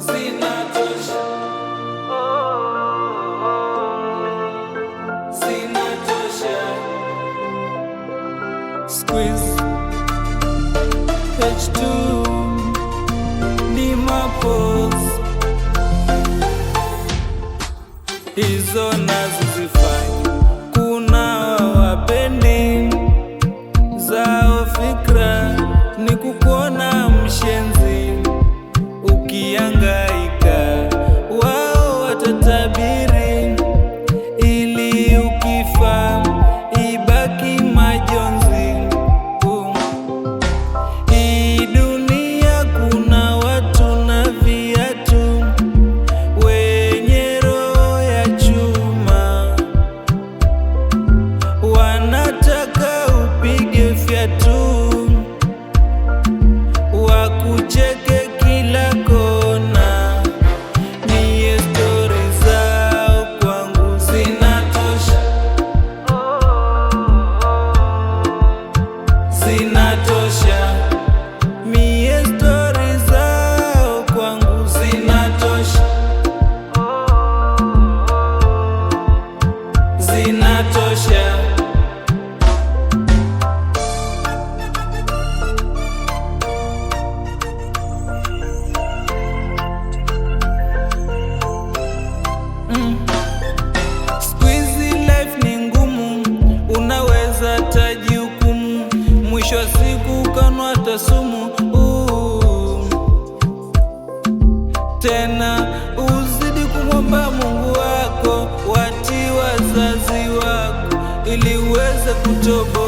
zinatosha, zinatosha. Squeeze H2 ni mapose, hizo nazo zifai. Kuna wapendi zao fikra ni kukuona mshenzi ukiangaika, wao watatabiri ili ukifa ibaki majonzi. Hii dunia kuna watu na viatu wenye roho ya chuma, wanataka upige fyatu wakucheke kila kona. Mie stori zao kwangu zinatosha, zinatosha. Mie stori zao kwangu zinatosha, zinatosha. Squeezy life ni ngumu, unaweza tajihukumu, mwisho wa siku kanwa tasumu. Tena uzidi kumwomba Mungu wako, watii wazazi wako ili uweze kutoboa.